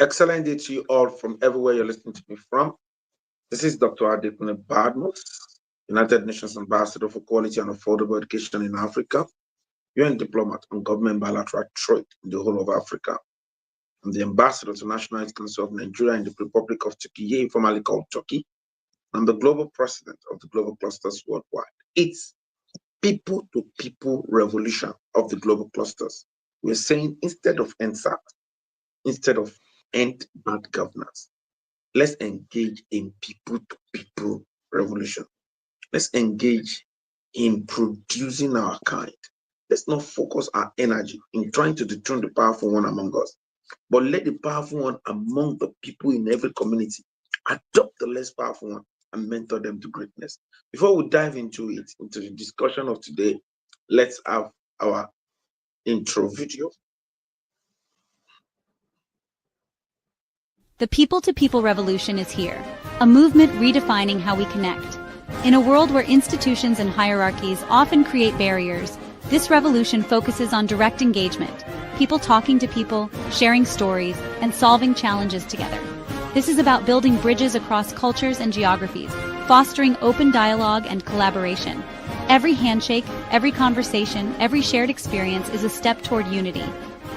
Excellent day to you all from everywhere you're listening to me from. This is Dr. Adekunle Badmus, United Nations Ambassador for Quality and Affordable Education in Africa, UN diplomat and government bilateral trade in the whole of Africa. I'm the Ambassador to National Youth Council of Nigeria in the Republic of Turkey, formerly called Turkey. I'm the global president of the Global Clusters Worldwide. It's people-to-people revolution of the global clusters. We're saying instead of ENSAT, instead of end bad governance, let's engage in people-to-people revolution. Let's engage in producing our kind. Let's not focus our energy in trying to dethrone the powerful one among us, but let the powerful one among the people in every community adopt the less powerful one and mentor them to greatness. Before we dive into it, into the discussion of today, let's have our intro video. The people-to-people revolution is here, a movement redefining how we connect. In a world where institutions and hierarchies often create barriers, this revolution focuses on direct engagement, people talking to people, sharing stories, and solving challenges together. This is about building bridges across cultures and geographies, fostering open dialogue and collaboration. Every handshake, every conversation, every shared experience is a step toward unity.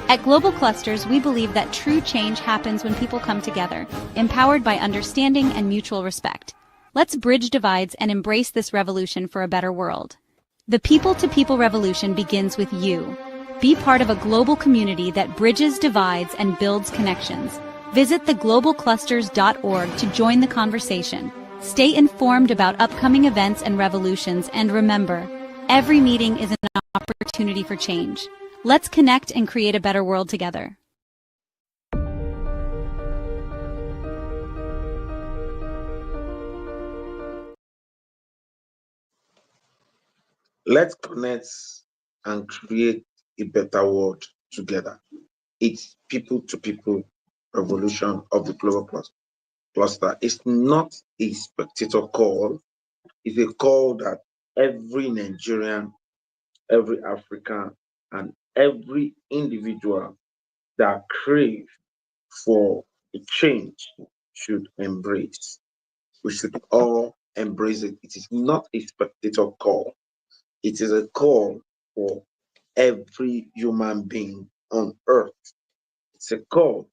At Global Clusters, we believe that true change happens when people come together, empowered by understanding and mutual respect. Let's bridge divides and embrace this revolution for a better world. The people-to-people revolution begins with you. Be part of a global community that bridges divides and builds connections. Visit theglobalclusters.org to join the conversation. Stay informed about upcoming events and revolutions, and remember, every meeting is an opportunity for change. Let's connect and create a better world together. Let's connect and create a better world together. It's people-to-people revolution of the global cluster. It's not a spectator call. It's a call that every Nigerian, every African, and every individual that crave for a change should embrace. We should all embrace it. It is not a spectator call. It is a call for every human being on earth. It's a call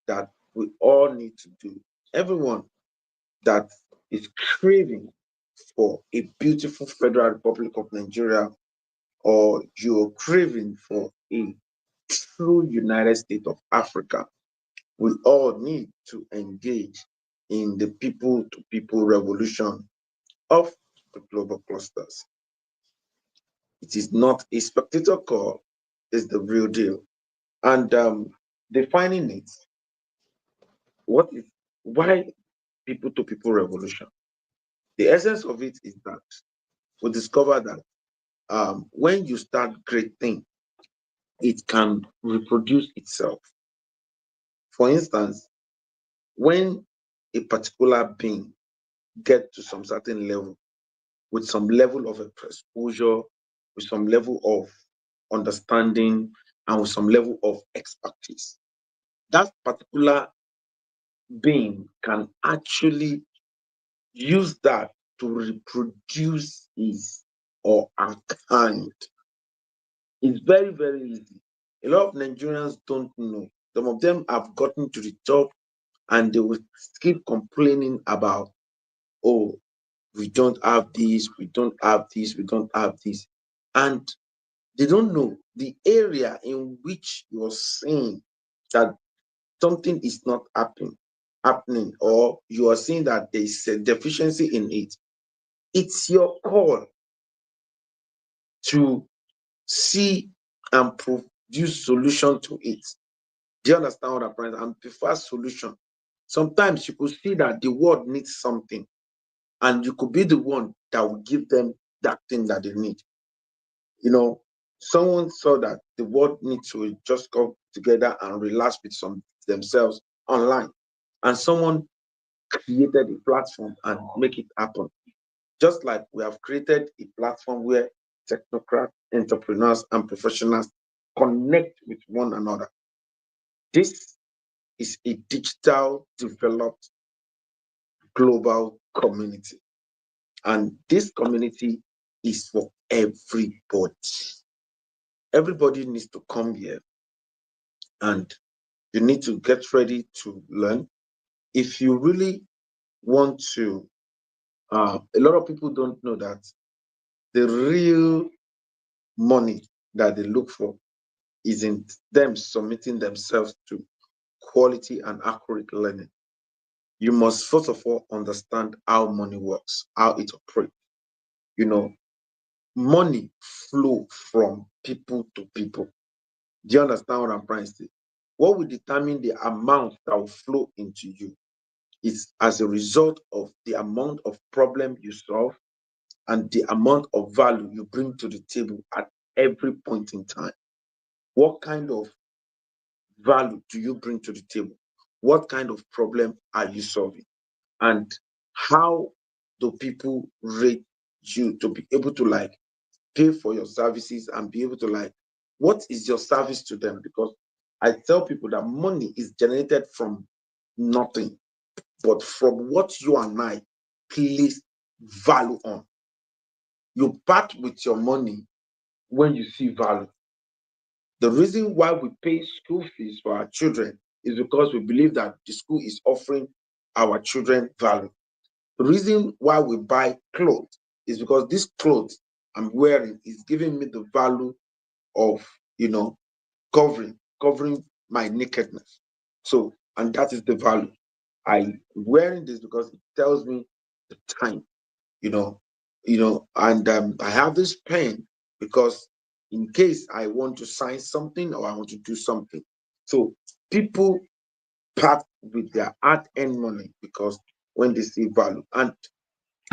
that we all need to do. Everyone that is craving for a beautiful Federal Republic of Nigeria, or you're craving for a true United States of Africa, we all need to engage in the people-to-people revolution of the global clusters. It is not a spectator call, it's the real deal. And defining it, what is why people-to-people revolution? The essence of it is that we discover that when you start great thing, it can reproduce itself. For instance, when a particular being get to some certain level, with some level of exposure, with some level of understanding, and with some level of expertise, that particular being can actually use that to reproduce his or her kind. It's very, very easy. A lot of Nigerians don't know. Some of them have gotten to the top and they will keep complaining about, oh, we don't have this, we don't have this, we don't have this. And they don't know the area in which you're saying that something is not happening, or you are seeing that there's a deficiency in it. It's your call to see and produce solution to it. Do you understand what I'm trying to say? And prefer solution. Sometimes you could see that the world needs something, and you could be the one that will give them that thing that they need. You know, someone saw that the world needs to just come together and relax with some themselves online, and someone created a platform and make it happen. Just like we have created a platform where technocrats, entrepreneurs, and professionals connect with one another. This is a digital developed global community. And this community is for everybody. Everybody needs to come here, and you need to get ready to learn. If you really want to, a lot of people don't know that the real money that they look for isn't them submitting themselves to quality and accurate learning. You must first of all understand how money works, how it operates. You know, money flow from people to people. Do you understand what I'm trying to say? What will determine the amount that will flow into you is as a result of the amount of problem you solve and the amount of value you bring to the table at every point in time. What kind of value do you bring to the table? What kind of problem are you solving? And how do people rate you to be able to like pay for your services and be able to like, what is your service to them? Because I tell people that money is generated from nothing, but from what you and I place value on. You part with your money when you see value. The reason why we pay school fees for our children is because we believe that the school is offering our children value. The reason why we buy clothes is because this clothes I'm wearing is giving me the value of, you know, covering my nakedness. So, and that is the value. I wearing this because it tells me the time, you know, and I have this pen because in case I want to sign something or I want to do something. So people part with their hard-earned money because when they see value, and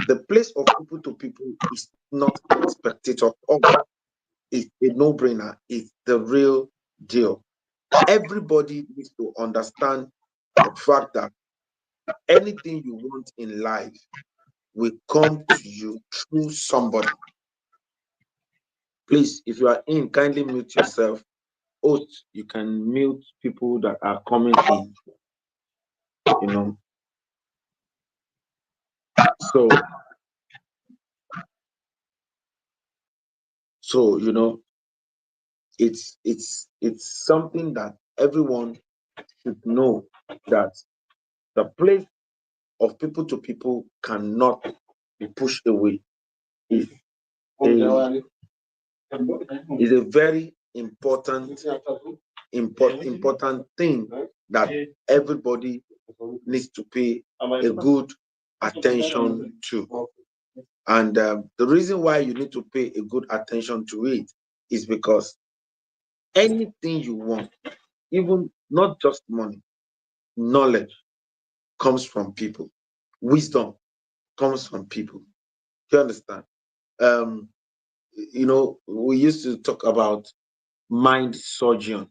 the place of people to people is not a spectator of, it's a no-brainer. It's the real deal. Everybody needs to understand the fact that anything you want in life will come to you through somebody. Please, if you are in, kindly mute yourself. Host, you can mute people that are coming in, you know. So, you know, it's something that everyone should know that the place of people to people cannot be pushed away. Is a is a very important thing that everybody needs to pay a good attention to. And the reason why you need to pay a good attention to it is because anything you want, even not just money, knowledge comes from people, wisdom comes from people. You understand? Um, you know, we used to talk about mind surgeon.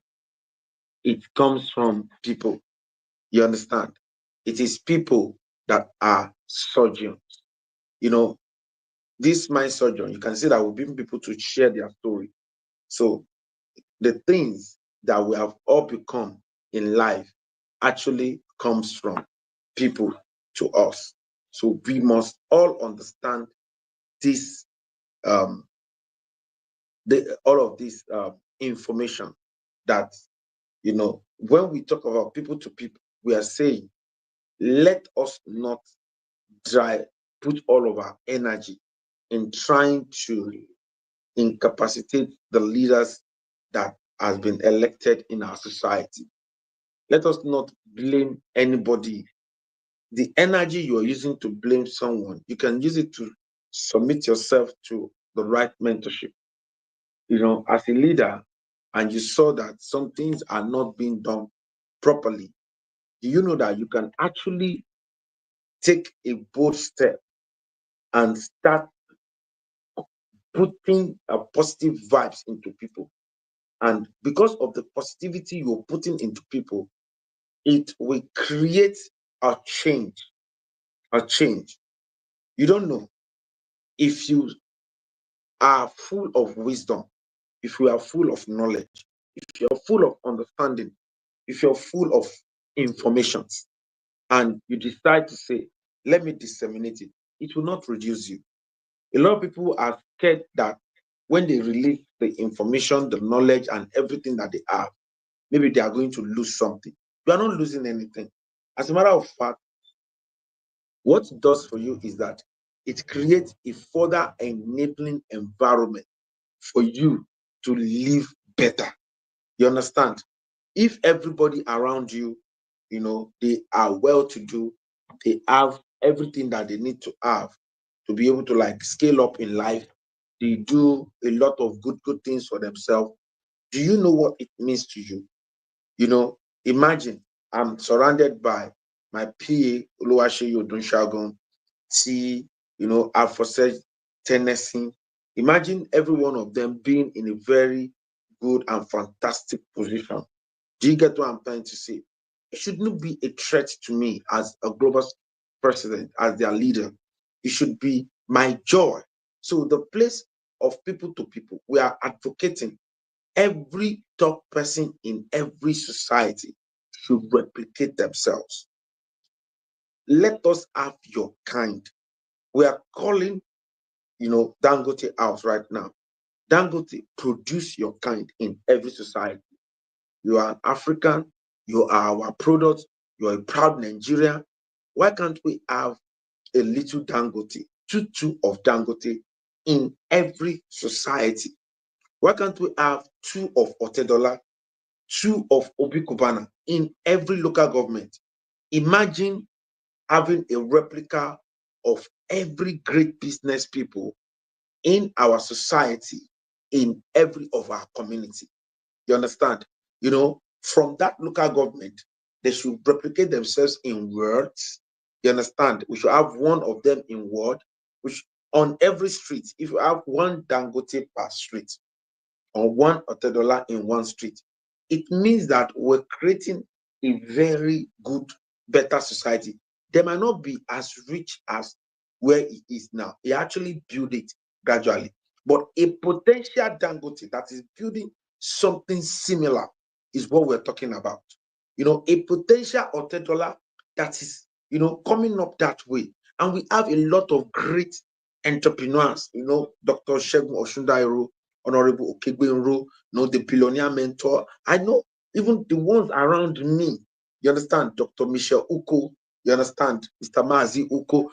It comes from people. You understand? It is people that are surgeons. You know, this mind surgeon, you can see that we bring people to share their story. So the things that we have all become in life actually comes from people to us. So we must all understand this, um, all of this information that, you know, when we talk about people to people, we are saying, let us not try put all of our energy in trying to incapacitate the leaders that has been elected in our society. Let us not blame anybody. The energy you are using to blame someone, you can use it to submit yourself to the right mentorship. You know, as a leader, and you saw that some things are not being done properly, do you know that you can actually take a bold step and start putting positive vibes into people? And because of the positivity you're putting into people, it will create a change. A change. You don't know, if you are full of wisdom, if you are full of knowledge, if you're full of understanding, if you're full of information and you decide to say, let me disseminate it, it will not reduce you. A lot of people are scared that when they release the information, the knowledge, and everything that they have, maybe they are going to lose something. You are not losing anything. As a matter of fact, what it does for you is that it creates a further enabling environment for you to live better. You understand? If everybody around you, they are well to do, they have everything that they need to have to be able to like scale up in life, they do a lot of good things for themselves. Do you know what it means to you? Imagine I'm surrounded by my PA, Oluwaseyi Odunshagun, T, Alphonse Tennessee. Imagine every one of them being in a very good and fantastic position. Do you get what I'm trying to say? It should not be a threat to me as a global president, as their leader. It should be my joy. So the place of people to people, we are advocating every top person in every society should replicate themselves. Let us have your kind. We are calling, Dangote out right now. Dangote, produce your kind in every society. You are an African, you are our product, you are a proud Nigerian. Why can't we have a little Dangote, two of Dangote in every society? Why can't we have two of Otedola, two of Obi Kubana in every local government? Imagine having a replica of every great business people in our society, in every of our community. You understand? From that local government, they should replicate themselves in words. You understand? We should have one of them in word, which on every street, if you have one Dangote per street, or one Otedola in one street, it means that we're creating a very good, better society. They might not be as rich as where it is now. He actually built it gradually. But a potential Dangote that is building something similar is what we're talking about. A potential Otedola that is, coming up that way. And we have a lot of great entrepreneurs, Dr. Segun Osundairo, Honorable Okegbenro, the billionaire mentor. I know even the ones around me. You understand? Dr. Michelle Uko, you understand? Mr. Mazi Uko.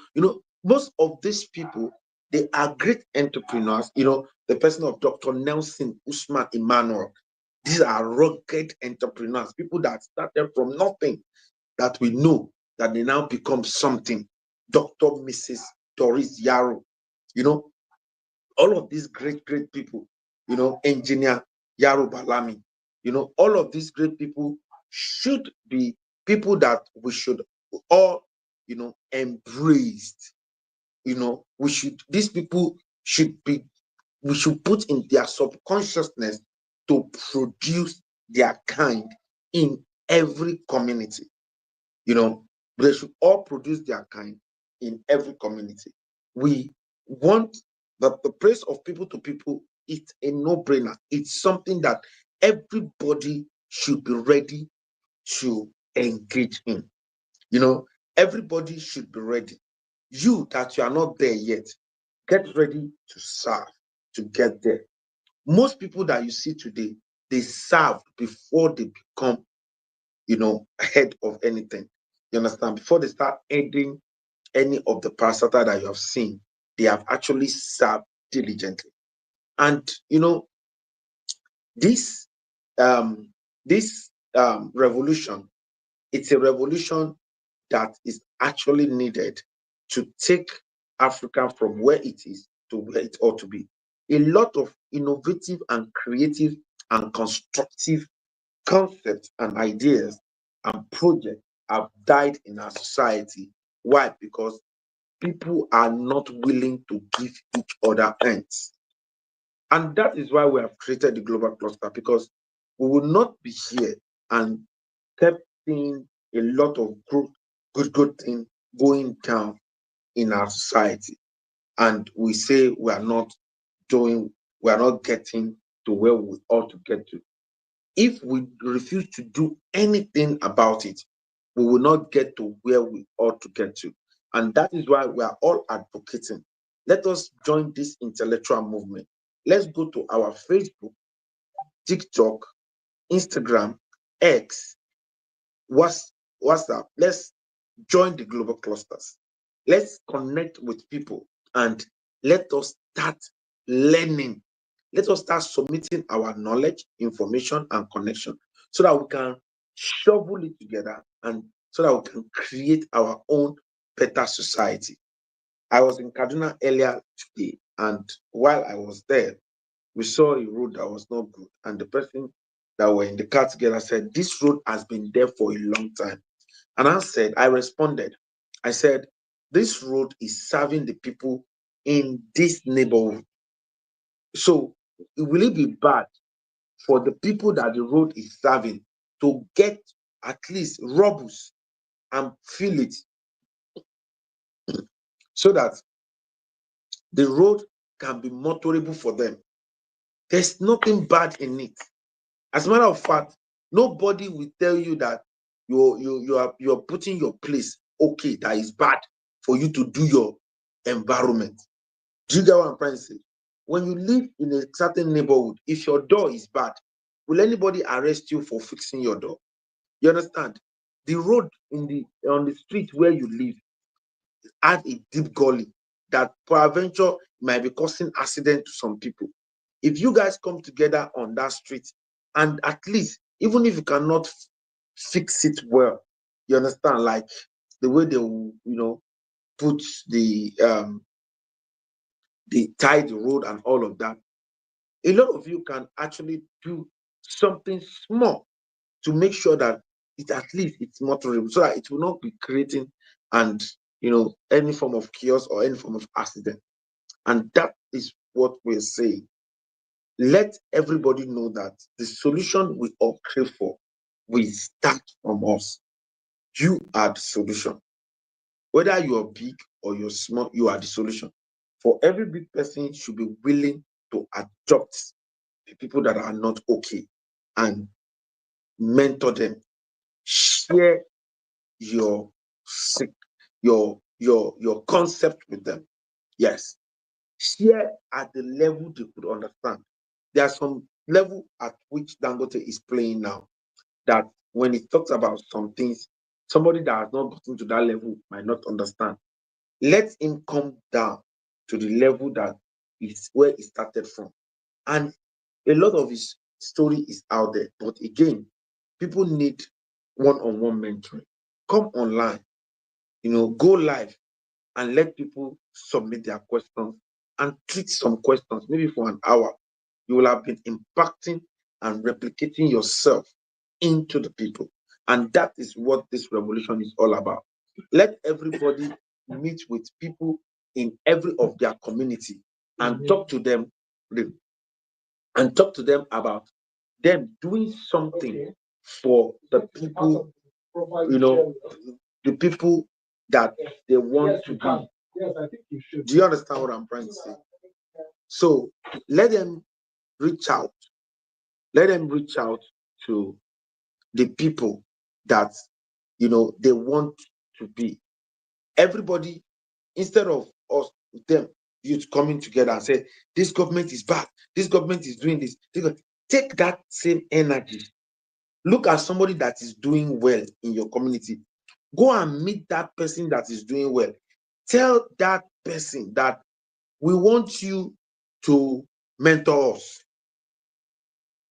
Most of these people, they are great entrepreneurs. The person of Dr. Nelson Usman Emmanuel. These are rugged entrepreneurs, people that started from nothing, that we know that they now become something. Dr. Mrs. Doris Yaro, all of these great people, engineer Yaro Balami, all of these great people should be people that we should all, embrace. These people should be, we should put in their subconsciousness to produce their kind in every community. They should all produce their kind in every community. We want the praise of people to people. It's a no-brainer. It's something that everybody should be ready to engage in. Everybody should be ready. You that you are not there yet, get ready to serve to get there. Most people that you see today, they serve before they become, head of anything. You understand? Before they start heading any of the parastatal that you have seen, they have actually served diligently. And this revolution, it's a revolution that is actually needed to take Africa from where it is to where it ought to be. A lot of innovative and creative and constructive concepts and ideas and projects have died in our society. Why? Because people are not willing to give each other hands. And that is why we have created the global cluster, because we will not be here and kept seeing a lot of good things going down in our society. And we say we are not getting to where we ought to get to. If we refuse to do anything about it, we will not get to where we ought to get to. And that is why we are all advocating. Let us join this intellectual movement. Let's go to our Facebook, TikTok, Instagram, X, WhatsApp. Let's join the global clusters. Let's connect with people and let us start learning. Let us start submitting our knowledge, information, and connection so that we can shovel it together and so that we can create our own better society. I was in Kaduna earlier today, and while I was there, we saw a road that was not good. And the person that were in the car together said, "This road has been there for a long time." And I responded, I said, "This road is serving the people in this neighborhood. So will it be bad for the people that the road is serving to get at least robust and fill it so that the road can be motorable for them?" There's nothing bad in it. As a matter of fact, nobody will tell you that you're putting your place okay, that is bad for you to do your environment. Do you get what I'm trying to say? When you live in a certain neighborhood, if your door is bad, will anybody arrest you for fixing your door? You understand? The road on the street where you live had a deep gully that peradventure might be causing accident to some people. If you guys come together on that street and at least, even if you cannot fix it well, you understand, like the way they will, put the tie the road and all of that, a lot of you can actually do something small to make sure that it at least it's motorable so that it will not be creating and any form of chaos or any form of accident. And that is what we're saying. Let everybody know that the solution we all crave for will start from us. You are the solution. Whether you are big or you're small, you are the solution. For every big person should be willing to adopt the people that are not okay and mentor them. Share your your concept with them. Yes. Share at the level they could understand. There are some level at which Dangote is playing now that when he talks about some things, somebody that has not gotten to that level might not understand. Let him come down to the level that is where he started from. And a lot of his story is out there. But again, people need one-on-one mentoring. Come online, go live and let people submit their questions and treat some questions, maybe for an hour. You will have been impacting and replicating yourself into the people. And that is what this revolution is all about. Let everybody meet with people in every of their community and talk to them about them doing something for the people, the people that they want to be. Do you understand what I'm trying to say? So let them reach out. Let them reach out to the people that they want to be. Everybody, instead of us, them, youth coming together and say, this government is bad, this government is doing this. Take that same energy. Look at somebody that is doing well in your community. Go and meet that person that is doing well. Tell that person that we want you to mentor us.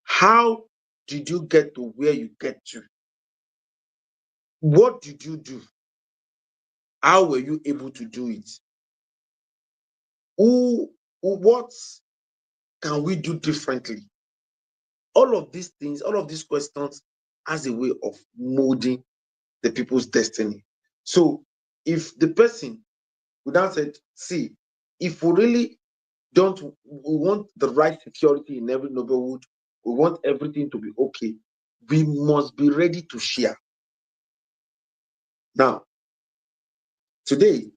How did you get to where you get to? What did you do? How were you able to do it? What can we do differently? All of these things, all of these questions has a way of molding the people's destiny. So if the person would now say, see, if we really we want the right security in every neighborhood, we want everything to be okay, we must be ready to share. Now, today,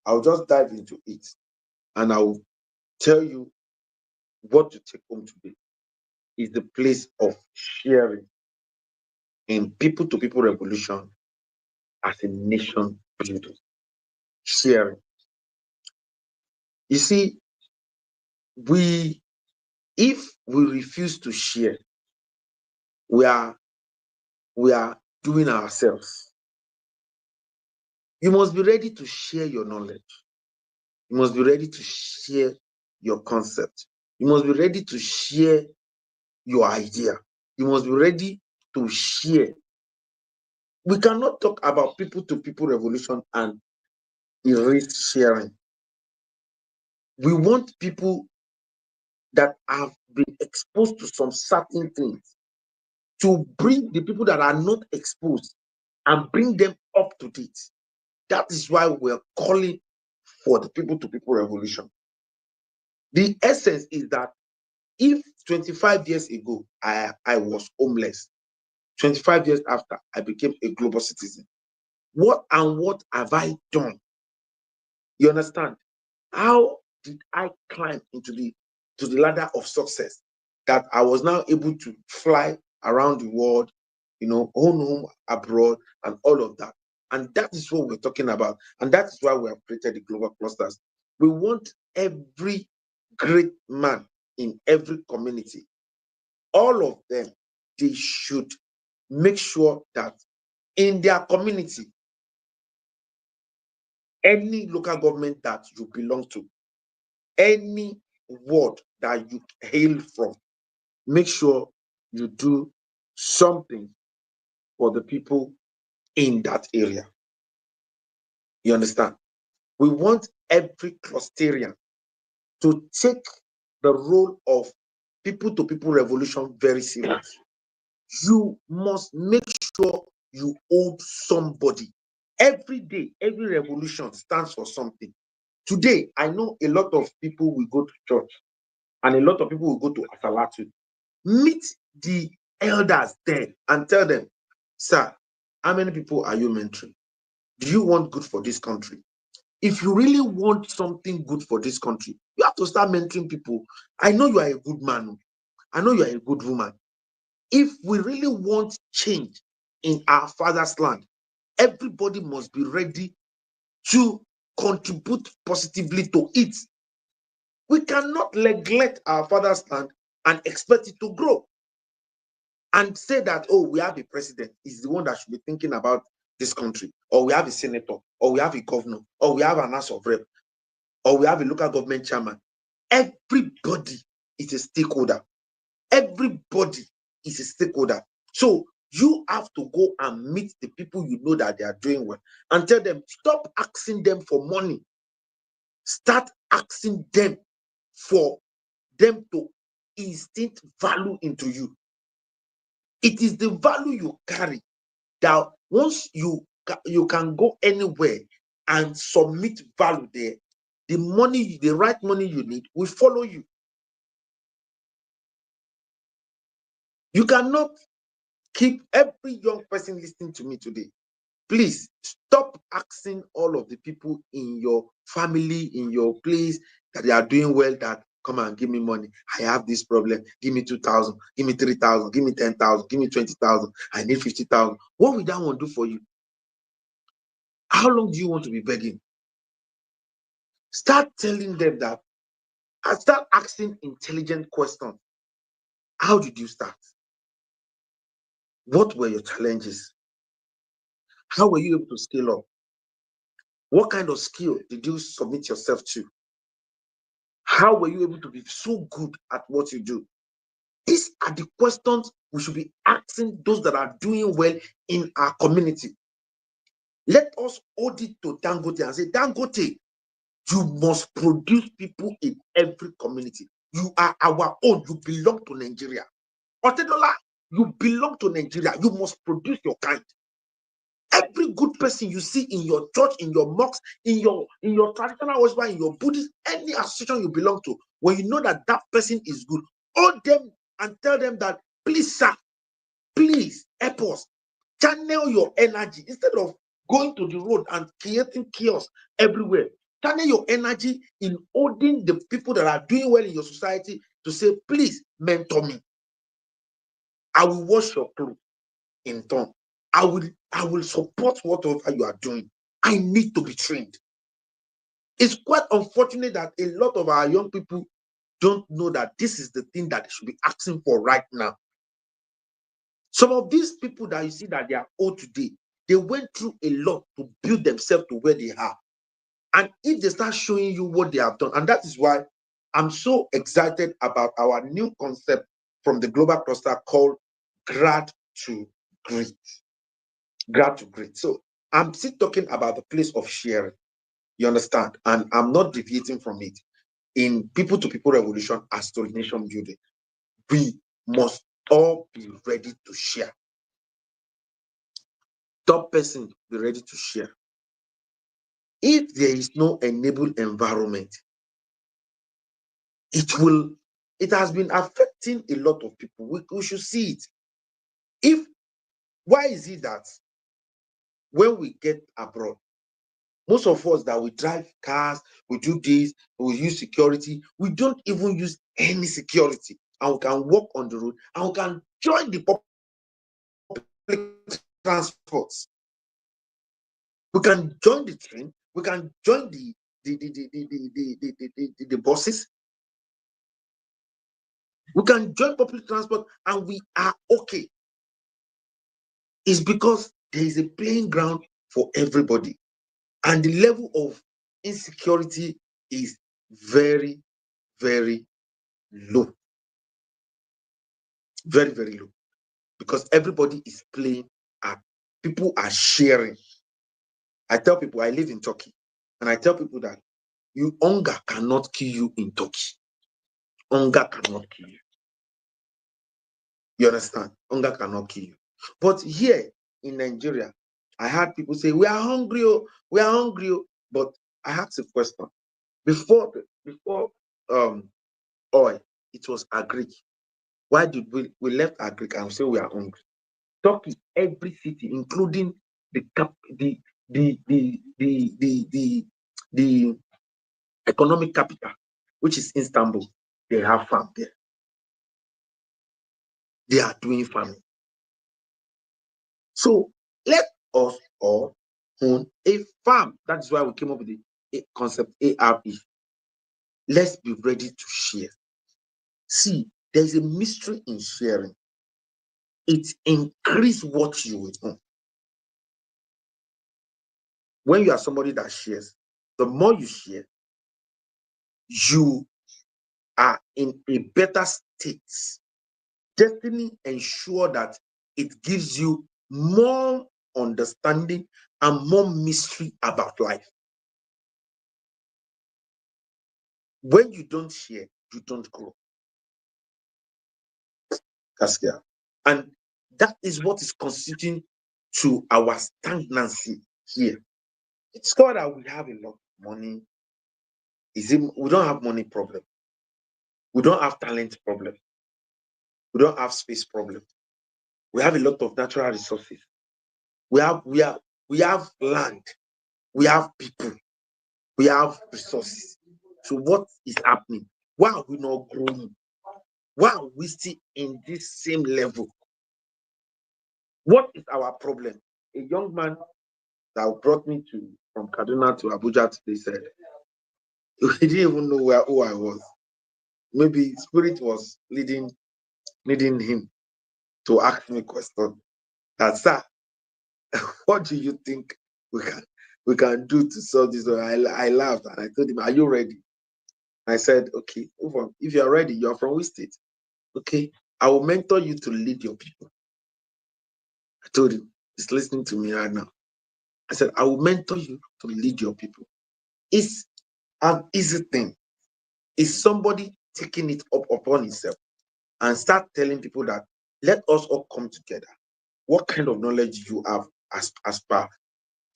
I'll just dive into it and I'll tell you what to take home today is the place of sharing in people to people revolution. as a nation builder. Sharing. You see, if we refuse to share, we are doing ourselves. You must be ready to share your knowledge. You must be ready to share your concept. You must be ready to share your idea. You must be ready to share. We cannot talk about people-to-people revolution and erase sharing. We want people that have been exposed to some certain things to bring the people that are not exposed and bring them up to date. That is why we're calling for the people-to-people revolution. The essence is that if 25 years ago I was homeless, 25 years after I became a global citizen, what have I done? You understand? How did I climb into the ladder of success that I was now able to fly around the world, own home abroad, and all of that? And that is what we're talking about. And that is why we have created the global clusters. We want every great man in every community, all of them, they should make sure that in their community, any local government that you belong to, any ward that you hail from, make sure you do something for the people in that area. You understand? We want every clusterian to take the role of people-to-people revolution very serious. You must make sure you hold somebody. Every day, every revolution stands for something. Today, I know a lot of people will go to church and a lot of people will go to Asalatu. Meet the elders there and tell them, sir, how many people are you mentoring? Do you want good for this country? If you really want something good for this country, you have to start mentoring people. I know you are a good man. I know you are a good woman. If we really want change in our father's land, everybody must be ready to contribute positively to it. We cannot neglect our father's land and expect it to grow and say that, oh, we have a president, is the one that should be thinking about this country, or we have a senator, or we have a governor, or we have an house of rep, or we have a local government chairman. Everybody is a stakeholder. Everybody is a stakeholder. So you have to go and meet the people you know that they are doing well and tell them, stop asking them for money. Start asking them for them to instinct value into you. It is the value you carry that once you can go anywhere and submit value there, the right money you need will follow you. You cannot keep every young person listening to me today. Please stop asking all of the people in your family, in your place, that they are doing well, that come and give me money. I have this problem. Give me 2,000, give me 3,000, give me 10,000, give me 20,000. I need 50,000. What will that one do for you? How long do you want to be begging? Start telling them that, and start asking intelligent questions. How did you start? What were your challenges? How were you able to scale up? What kind of skill did you submit yourself to? How were you able to be so good at what you do? These are the questions we should be asking those that are doing well in our community. Let us hold it to Dangote and say, Dangote, you must produce people in every community. You are our own. You belong to Nigeria. Otedola, you belong to Nigeria. You must produce your kind. Every good person you see in your church, in your mosque, in your traditional worship, in your Buddhist, any association you belong to, when you know that that person is good, hold them and tell them that, please, sir, please help us. Channel your energy instead of going to the road and creating chaos everywhere. Channel your energy in holding the people that are doing well in your society to say, please mentor me. I will wash your clothes in turn. I will support whatever you are doing. I need to be trained. It's quite unfortunate that a lot of our young people don't know that this is the thing that they should be asking for right now. Some of these people that you see that they are old today, they went through a lot to build themselves to where they are. And if they start showing you what they have done, and that is why I'm so excited about our new concept from the global cluster called Grad to Great. Grad to Great. So I'm still talking about the place of sharing. You understand? And I'm not deviating from it. In people to people revolution as to nation building, we must all be ready to share. Top person be ready to share. If there is no enable environment, it has been affecting a lot of people. We should see it. Why is it that when we get abroad, most of us that we drive cars, we do this, we use security, we don't even use any security, and we can walk on the road and we can join the public transports. We can join the train, we can join the buses, we can join public transport, and we are okay. It's because there is a playing ground for everybody, and the level of insecurity is very, very low. Very, very low. Because everybody is playing and people are sharing. I tell people I live in Turkey, and I tell people that hunger cannot kill you in Turkey. Hunger cannot kill you. You understand? Hunger cannot kill you. But here in Nigeria, I had people say, we are hungry, oh, we are hungry. Oh. But I asked a question. Before oil, it was agric. Why did we left agric and say we are hungry? Turkey, every city, including the the the the the the the, the economic capital, which is Istanbul, they have farm there. They are doing farming. So let us all own a farm. That's why we came up with the concept ARE. Let's be ready to share. See, there's a mystery in sharing. It increases what you will own. When you are somebody that shares, the more you share, you are in a better state. Destiny ensure that it gives you more understanding and more mystery about life. When you don't share, you don't grow. That's clear. And that is what is constituting to our stagnancy here. It's called that we have a lot of money. We don't have money problem. We don't have talent problem. We don't have space problem. We have a lot of natural resources. We have land. We have people. We have resources. So what is happening? Why are we not growing? Why are we still in this same level? What is our problem? A young man that brought me from Kaduna to Abuja today said he didn't even know who I was. Maybe spirit was leading him to ask me a question. That, sir, what do you think we can do to solve this? I laughed and I told him, are you ready? I said, okay, move on. If you're ready, you're from which state? Okay, I will mentor you to lead your people. I told him, he's listening to me right now. I said, I will mentor you to lead your people. It's an easy thing. Is somebody taking it up upon himself and start telling people that let us all come together. What kind of knowledge you have as per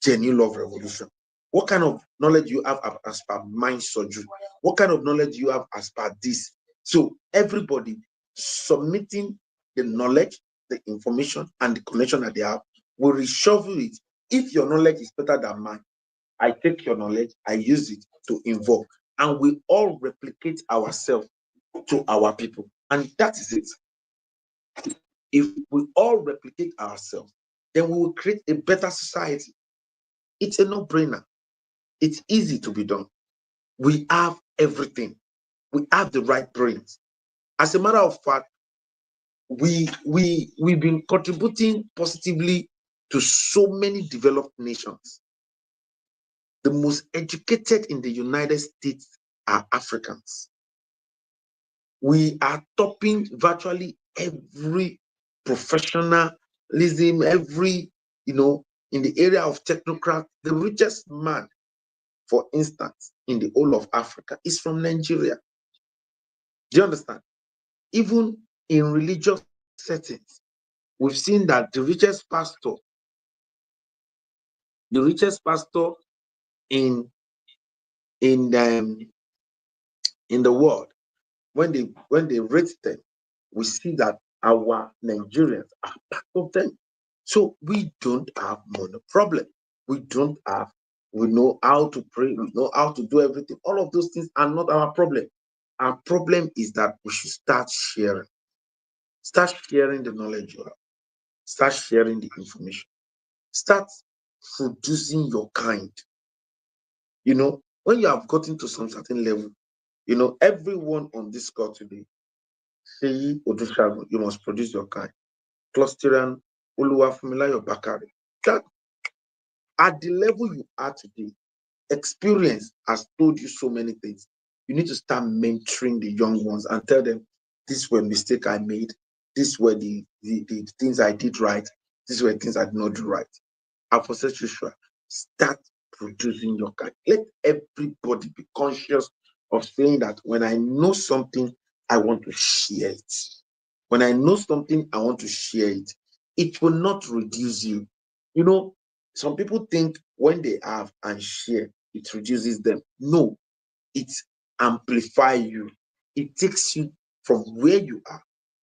genuine love revolution? What kind of knowledge you have as per mind surgery? What kind of knowledge you have as per this? So everybody submitting the knowledge, the information, and the connection that they have will reshuffle it. If your knowledge is better than mine, I take your knowledge, I use it to invoke, and we all replicate ourselves to our people. And that is it. If we all replicate ourselves, then we will create a better society. It's a no-brainer. It's easy to be done. We have everything. We have the right brains. As a matter of fact, we've been contributing positively to so many developed nations. The most educated in the United States are Africans. We are topping virtually every professionalism, every, in the area of technocrat. The richest man, for instance, in the whole of Africa is from Nigeria. Do you understand? Even in religious settings, we've seen that the richest pastor in in the world, when they rate them, we see that our Nigerians are part of them. So we don't have money problem. We don't have. We know how to pray. We know how to do everything. All of those things are not our problem. Our problem is that we should start sharing. Start sharing the knowledge you have. Start sharing the information. Start producing your kind. When you have gotten to some certain level, everyone on this call today, say Odushagun, you must produce your kind. Clustering Oluwafumilayo Bakari. That at the level you are today, experience has told you so many things. You need to start mentoring the young ones and tell them, this were mistake I made, these were the things I did right, these were things I did not do right. And for such Joshua, start producing your kind. Let everybody be conscious of saying that when I know something, I want to share it. When I know something, I want to share it. It will not reduce you. Some people think when they have and share, it reduces them. No, it amplifies you. It takes you from where you are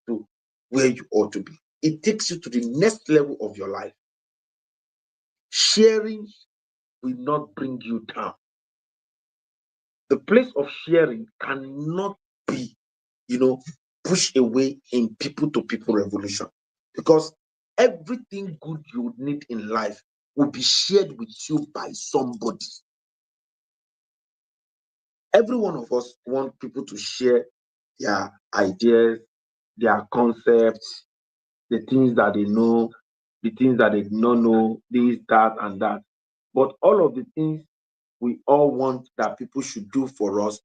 to where you ought to be. It takes you to the next level of your life. Sharing will not bring you down. The place of sharing cannot be, pushed away in people-to-people revolution, because everything good you need in life will be shared with you by somebody. Every one of us want people to share their ideas, their concepts, the things that they know, the things that they do not know, this, that, and that. But all of the things we all want that people should do for us,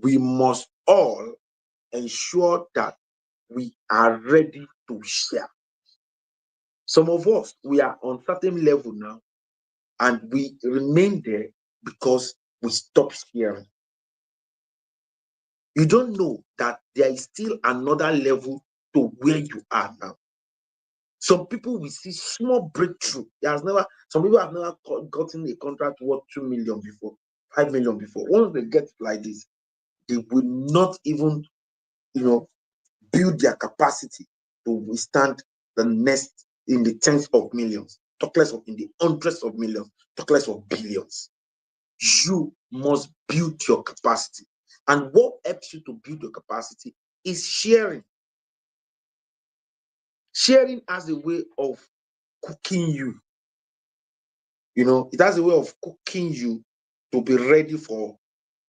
we must all ensure that we are ready to share. Some of us, we are on certain level now, and we remain there because we stop sharing. You don't know that there is still another level to where you are now. Some people will see small breakthrough. Some people have never gotten a contract worth 2 million before, 5 million before. Once they get like this, they will not even, build their capacity to withstand the next in the tens of millions, talk less of in the hundreds of millions, talk less of billions. You must build your capacity. And what helps you to build your capacity is sharing. Sharing has a way of cooking you. It has a way of cooking you to be ready for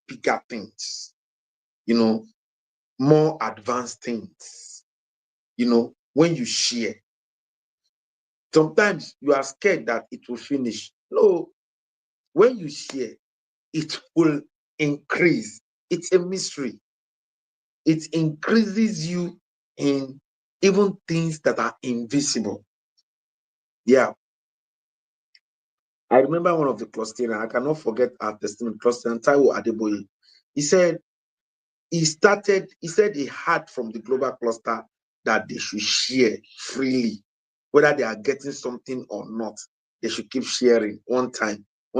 bigger things, more advanced things. When you share, sometimes you are scared that it will finish. No, when you share, it will increase. It's a mystery. It increases you in even things that are invisible. Yeah. I remember one of the clusters, I cannot forget our testimony, cluster Taiwo Adeboye. He said he heard from the global cluster that they should share freely, whether they are getting something or not. They should keep sharing. One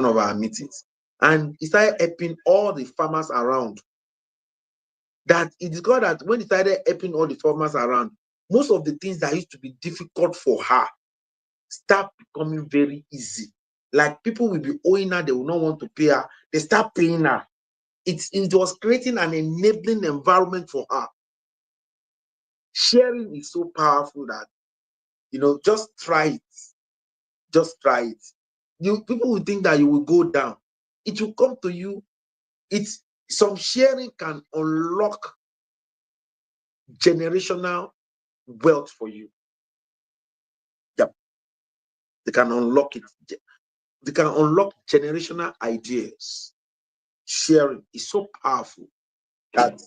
of our meetings, and he started helping all the farmers around. That he discovered that when he started helping all the farmers around, most of the things that used to be difficult for her start becoming very easy. Like people will be owing her, they will not want to pay her. They start paying her. It was creating an enabling environment for her. Sharing is so powerful that, just try it. Just try it. People will think that you will go down. It will come to you. It's some sharing can unlock generational wealth for you. Yep. They can unlock it. They can unlock generational ideas. Sharing is so powerful that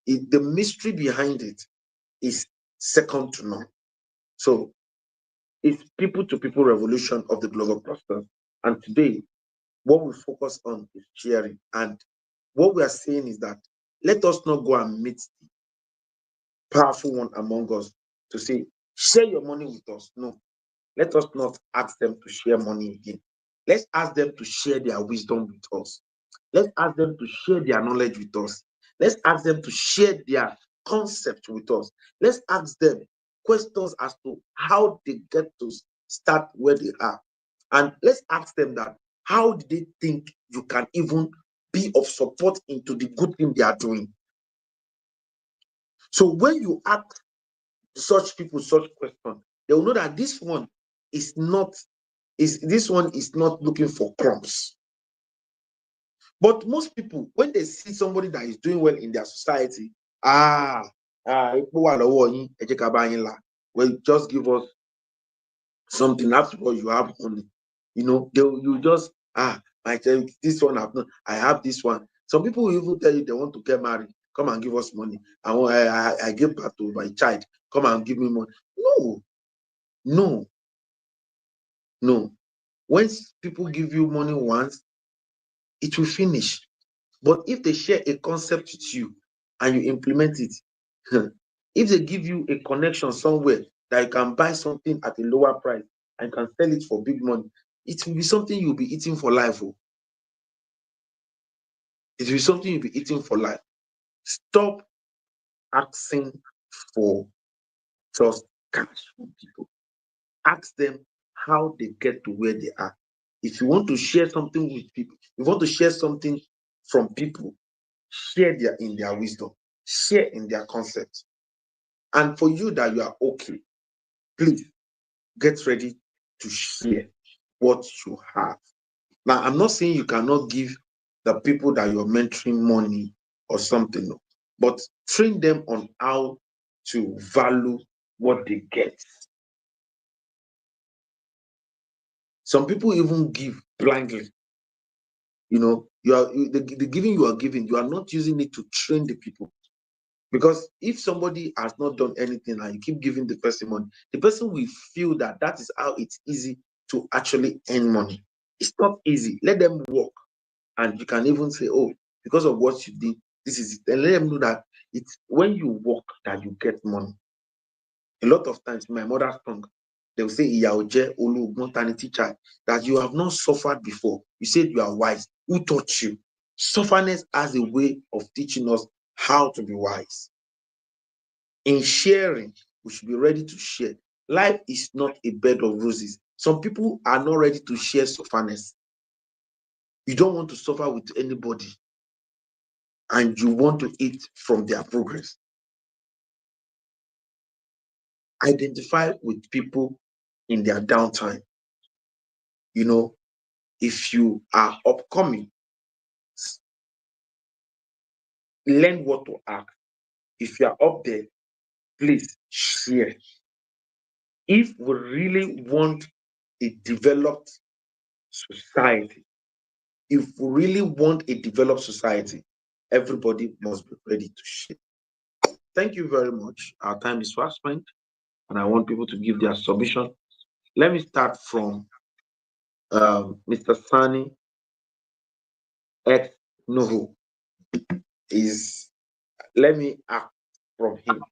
the mystery behind it is second to none. So it's people to people revolution of the global cluster. And today, what we focus on is sharing. And what we are saying is that let us not go and meet the powerful one among us to say, share your money with us. No, let us not ask them to share money again. Let's ask them to share their wisdom with us. Let's ask them to share their knowledge with us. Let's ask them to share their concept with us. Let's ask them questions as to how they get to start where they are. And let's ask them that how did they think you can even be of support into the good thing they are doing? So when you ask such people such question, they will know that this one is not looking for crumbs. But most people, when they see somebody that is doing well in their society, well, just give us something. After all, you have money. You just I tell you, this one I have this one. Some people will even tell you they want to get married. Come and give us money. I give back to my child. Come and give me money. No. Once people give you money once, it will finish. But if they share a concept with you and you implement it, if they give you a connection somewhere that you can buy something at a lower price and can sell it for big money, it will be something you'll be eating for life. It will be something you'll be eating for life. Stop asking for just cash from people. Ask them how they get to where they are. If you want to share something with people, you want to share something from people, share in their wisdom, share in their concept. And for you that you are okay, please get ready to share what you have. Now, I'm not saying you cannot give the people that you're mentoring money or something, but train them on how to value what they get. Some people even give blindly. The giving you are giving, you are not using it to train the people. Because if somebody has not done anything and you keep giving the person money, the person will feel that is how it's easy to actually earn money. It's not easy. Let them work. And you can even say, oh, because of what you did, this is it. And let them know that it's when you work that you get money. A lot of times, my mother's tongue, they will say, Iyaoje, Olu, Montani teacher, that you have not suffered before. You said you are wise. Who taught you? Sufferness has a way of teaching us how to be wise. In sharing, we should be ready to share. Life is not a bed of roses. Some people are not ready to share sufferness. You don't want to suffer with anybody, and you want to eat from their progress. Identify with people in their downtime. If you are upcoming, learn what to ask. If you are up there, please share. If we really want a developed society, everybody must be ready to share. Thank you very much. Our time is fast spent, and I want people to give their submission. Let me start from Mr. Sani X Nuhu. Let me ask from him.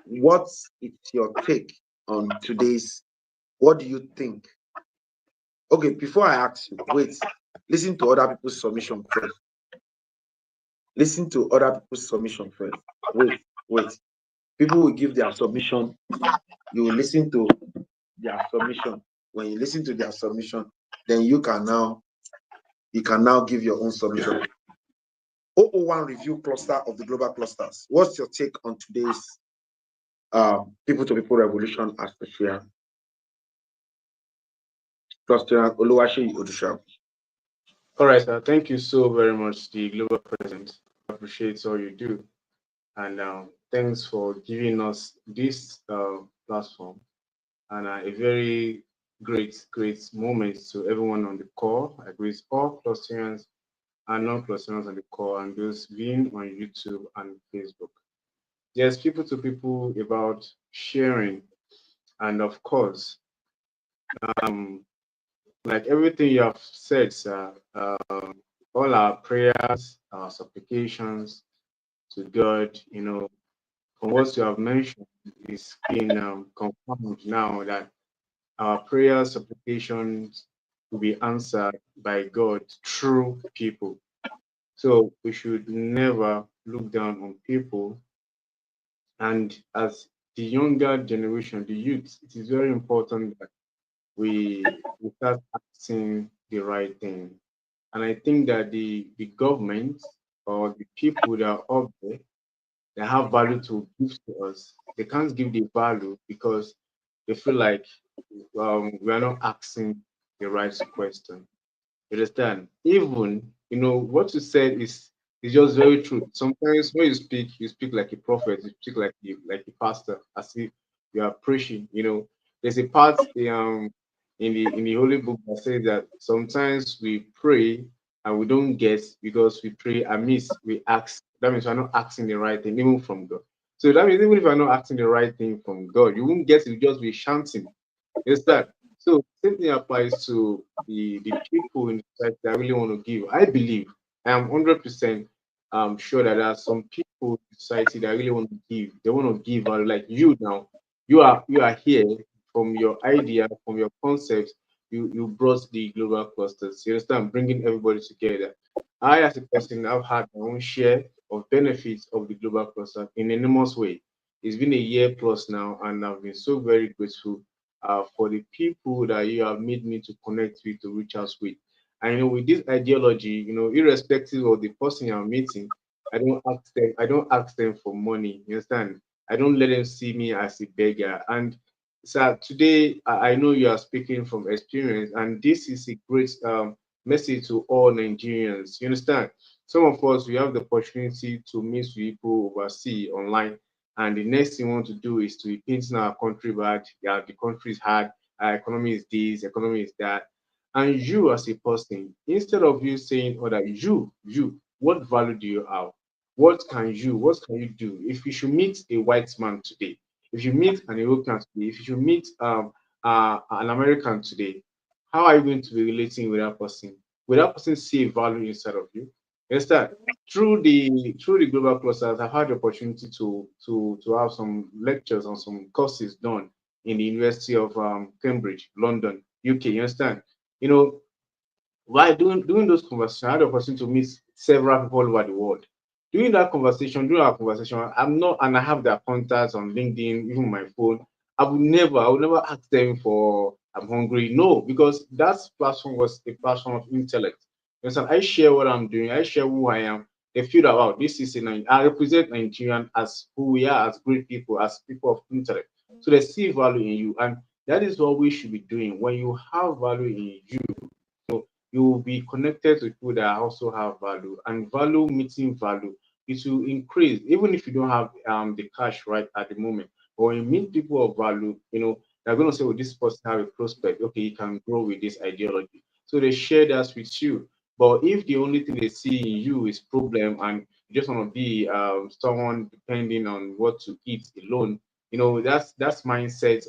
What is your take on today's? What do you think? Okay, before I ask you, wait. Listen to other people's submission first. Wait. People will give their submission. You will listen to their submission. When you listen to their submission, then you can now give your own submission. 001 review cluster of the global clusters. What's your take on today's people to people revolution as the share? Cluster Oluwaseyi Odusha. All right, sir. Thank you so very much, the Global President. Appreciate all you do, and thanks for giving us this platform and a very great moment to everyone on the call. I greet all Clusterians and non-Clusterians on the call and those viewing on YouTube and Facebook. There's people to people about sharing, and of course, um, like everything you have said, sir, all our prayers, our supplications to God, from what you have mentioned, is being confirmed now that our prayers, supplications will be answered by God through people. So we should never look down on people. And as the younger generation, the youth, it is very important that we start acting the right thing. And I think that the government or the people that are up there, they have value to give to us. They can't give the value because they feel like we are not asking the right question. You understand? Even what you said is just very true. Sometimes when you speak like a prophet, you speak like a pastor, as if you are preaching. There's a part in the holy book that says that sometimes we pray and we don't get because we pray amiss. We ask. That means we're not asking the right thing, even from God. So that means even if you're not asking the right thing from God, you won't get it. You just be shouting. Is that so? Same thing applies to the people in society that really want to give. I believe I am 100% sure that there are some people in society that really want to give. They want to give, and like you now, you are here from your idea, from your concepts. You brought the global clusters. You understand, bringing everybody together. I, as a person, I've had my own share of benefits of the global cluster in an enormous way. It's been a year plus now, and I've been so very grateful for the people that you have made me to connect with, to reach out with. And with this ideology, irrespective of the person you're meeting, I don't ask them for money. You understand? I don't let them see me as a beggar. And so today, I know you are speaking from experience, and this is a great message to all Nigerians. You understand? Some of us, we have the opportunity to meet with people overseas online, and the next thing we want to do is to be painting our country bad. Yeah, the country is hard, our economy is this, economy is that. And you as a person, instead of you saying, oh, that what value do you have? What can you do? If you should meet a white man today, if you meet an European today, if you should meet an American today, how are you going to be relating with that person? Will that person see a value inside of you? Yes, that through the global clusters, I've had the opportunity to have some lectures on some courses done in the University of Cambridge, London, UK. You understand? You know, while doing those conversations, I had the opportunity to meet several people all over the world. During our conversation, I'm not, and I have their contacts on LinkedIn, even my phone. I would never ask them for I'm hungry. No, because that platform was a platform of intellect. You understand? I share what I'm doing. I share who I am. They feel that wow, this is I represent Nigerian as who we are, as great people, as people of intellect. So they see value in you, and that is what we should be doing. When you have value in you, you will be connected to people that also have value, and value meeting value, it will increase even if you don't have the cash right at the moment. But when you meet people of value, they're going to say, oh, this person have a prospect, okay, you can grow with this ideology, so they share that with you. But if the only thing they see in you is problem, and you just want to be someone depending on what to eat alone, that's mindset.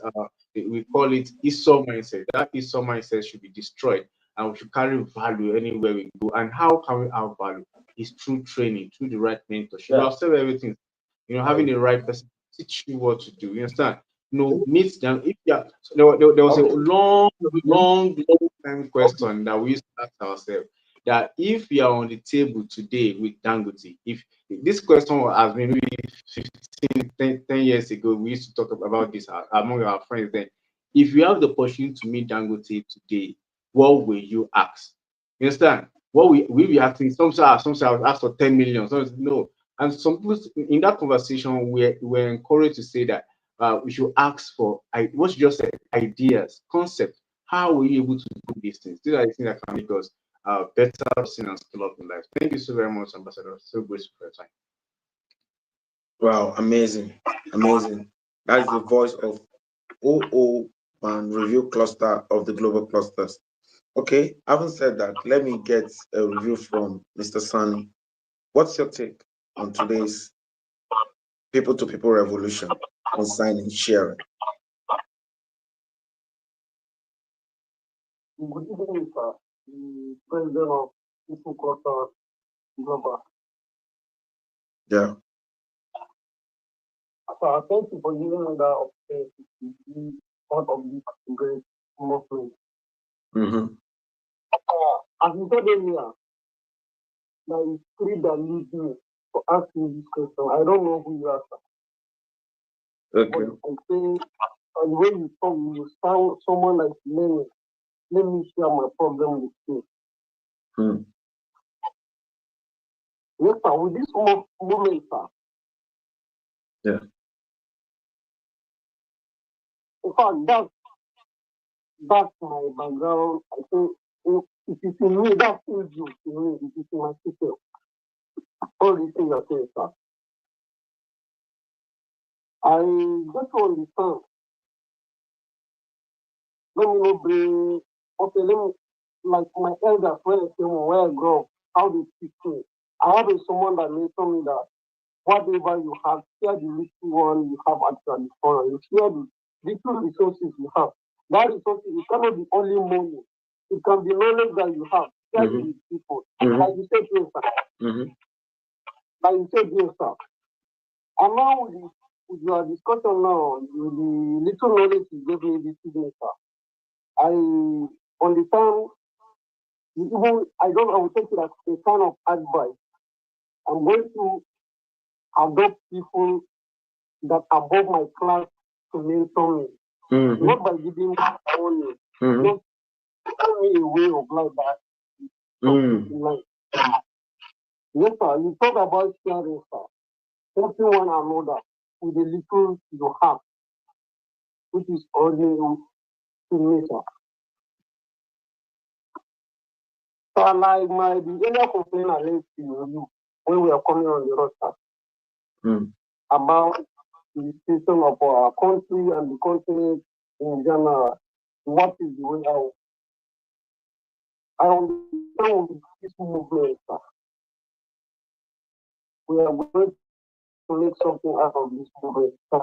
We call it Esau mindset. That Esau mindset should be destroyed, and we should carry value anywhere we go. And how can we have value? Is through training, through the right mentorship. You have said everything. Having the right person teach you what to do. You understand? Meet them. If you are, so there was a long time question that we used to ask ourselves, that if you are on the table today with Dangote, if this question has been maybe 15, 10 years ago, we used to talk about this among our friends then. If you have the opportunity to meet Dangote today, what will you ask? You understand? What we be asking, some say I was asked for 10 million, some say no. And some people in that conversation were encouraged to say that we should ask for what you just said, ideas, concepts. How are we able to do these things? These are the things that can make us better person and scale up in life. Thank you so very much, Ambassador. So grateful for your time. Wow, amazing, amazing. That's the voice of OO1 Review Cluster of the Global Clusters. Okay, having said that, let me get a review from Mr. Sani. What's your take on today's people-to-people revolution concerning sharing? Good evening, sir. The president of People Cluster Global. Yeah. So thank you for giving me that opportunity to be part of this great movement. Mm-hmm. As you said earlier, there is three that lead me to ask you this question. I don't know who you are, sir. Okay. But I think the way you talk, you sound someone like me. Let me share my problem with you. Hmm. Yes, sir. With this moment, sir. Yeah. In fact, that's my background. I think it is in me, that feels you to me, it is in my system. All these things are saying, sir. I just to understand. Let me not bring, okay, let me, like my elders, when I came home, where I grew up, how they teach me. I have someone that mentioned me that whatever you have, share the little one you have at your disposal. You share the little resources you have. That resources, it cannot be only money. It can be knowledge that you have. Share it with people. Like you said, yes, sir. Like you said, yes, sir. And now with your discussion now, with the little knowledge you gave me this evening, sir, I understand. Even I will take it as a kind of advice. I'm going to adopt people that are above my class to mentor me. Not by giving me money, just tell me a way of life that in life. Yes, sir. You talk about sharing, sir. Helping one another with the little you have, which is ordinary to me, sir. So like the earlier complaint I left to you when we are coming on the road, sir, about the situation of our country and the continent in general. What is the way out? I understand with this movement, sir. We are going to make something out of this movement, sir.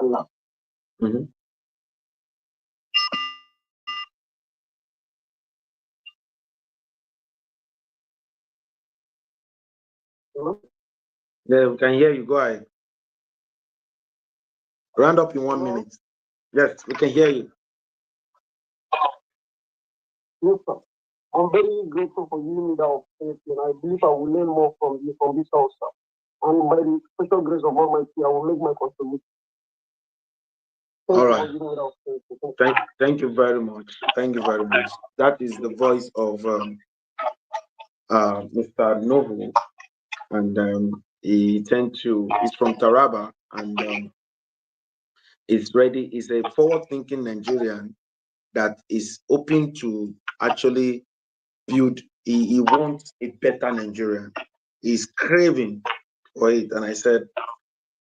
Yeah, we can hear you. Go ahead. Round up in 1 minute. Yes, we can hear you. Yes, sir. I'm very grateful for giving me that opportunity, and I believe I will learn more from you from this house, sir. And by the special grace of Almighty, I will make my contribution. All right. Thank you very much. Thank you very much. That is the voice of Mr. Novo, and he's from Taraba, and is ready. He's a forward-thinking Nigerian that is open to actually build. He wants a better Nigerian. He's craving for it, and I said,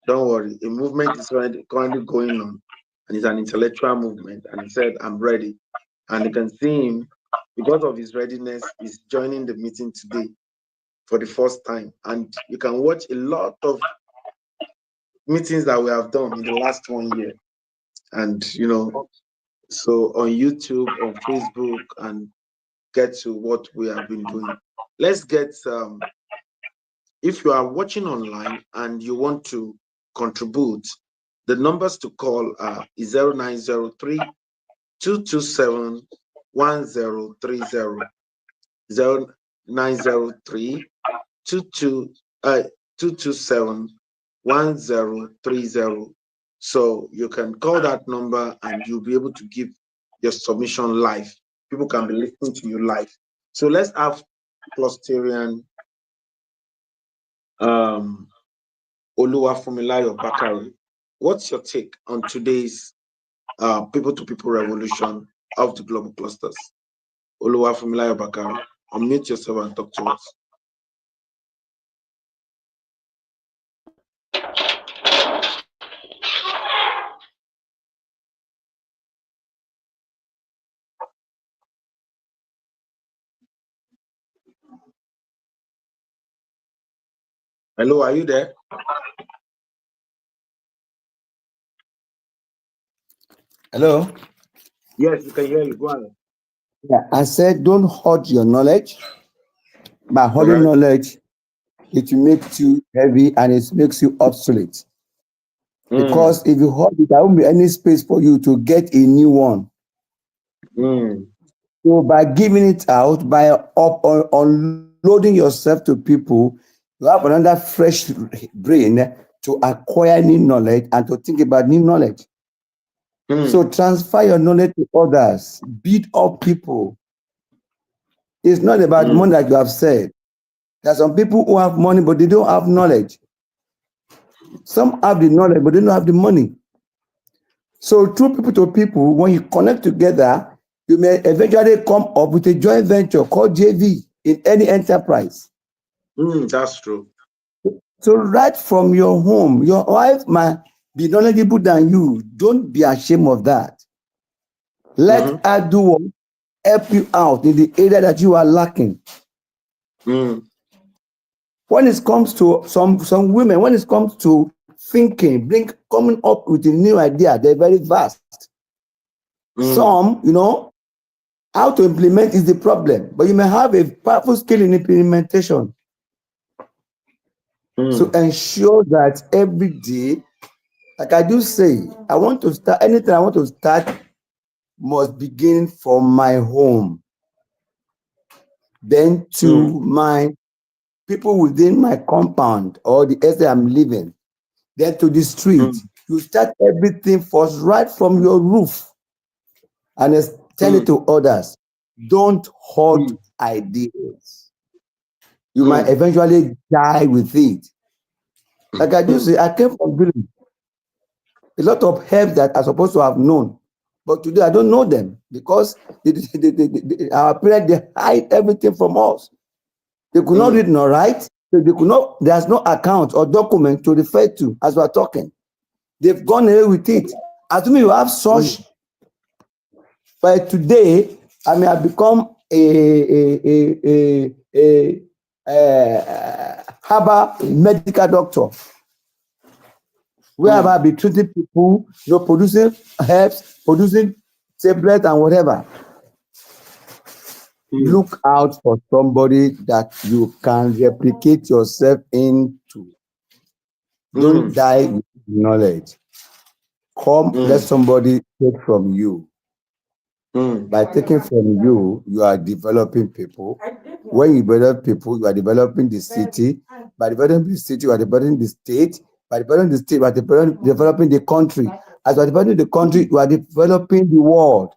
don't worry, a movement is currently going on, and it's an intellectual movement. And he said, I'm ready. And you can see him, because of his readiness, he's joining the meeting today for the first time. And you can watch a lot of meetings that we have done in the last 1 year. And, so on YouTube, on Facebook, and get to what we have been doing. Let's get, if you are watching online and you want to contribute, the numbers to call are 0903 227 1030, 0903 227 1030. So you can call that number and you'll be able to give your submission live. People can be listening to you live. So let's have Clusterian Oluwafunmilayo Bakari. What's your take on today's people-to-people revolution of the global clusters. Oluwafunmilayo Bakare, unmute yourself and talk to us. Hello, are you there? Hello? Yes, we can hear you. Go on. Yeah, I said don't hoard your knowledge. By hoarding Correct. knowledge, it makes you heavy and it makes you obsolete. Because if you hoard it, there won't be any space for you to get a new one. So by giving it out, by unloading yourself to people, you have another fresh brain to acquire new knowledge and to think about new knowledge. So transfer your knowledge to others, beat up people. It's not about money like you have said. There are some people who have money, but they don't have knowledge. Some have the knowledge, but they don't have the money. So through people to people, when you connect together, you may eventually come up with a joint venture called JV in any enterprise. That's true. So right from your home, your wife might be knowledgeable than you. Don't be ashamed of that. Let her do what help you out in the area that you are lacking. When it comes to some women, when it comes to thinking, coming up with a new idea, they're very vast. Some, how to implement is the problem, but you may have a powerful skill in implementation. So ensure that every day, like I do say, I want to start, anything I want to start must begin from my home. Then to my people within my compound or the estate I'm living. Then to the street. You start everything first, right from your roof, and extend it to others. Don't hoard ideas. You might eventually die with it. Like I do say, I came from village. A lot of herbs that I'm supposed to have known, but today I don't know them because our parents, they hide everything from us. They could not read nor write. So they could not. There's no account or document to refer to as we're talking. They've gone away with it. Assuming you have such, but today I may have become a herbal medical doctor, where I'll be treating people, producing herbs, producing tablets and whatever. Look out for somebody that you can replicate yourself into. Don't die with knowledge. Let somebody take from you. By taking from you, you are developing people. When you develop people, you are developing the city. By developing the city, you are developing the state. By developing the state, you are developing the country. As you are developing the country, you are developing the world.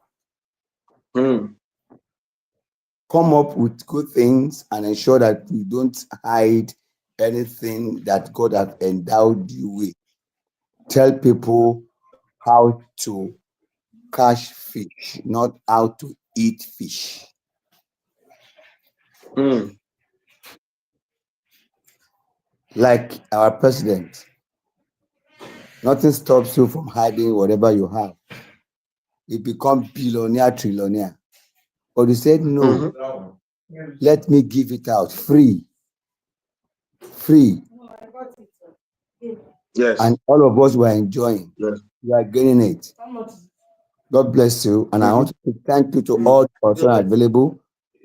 Come up with good things and ensure that you don't hide anything that God has endowed you with. Tell people how to catch fish, not how to eat fish. Like our president, nothing stops you from hiding whatever you have. You become billionaire, trillionaire. But he said, no, let me give it out free. Free. Yes. And all of us were enjoying. Yes. We are getting it. God bless you. And I want to thank you to all the persons available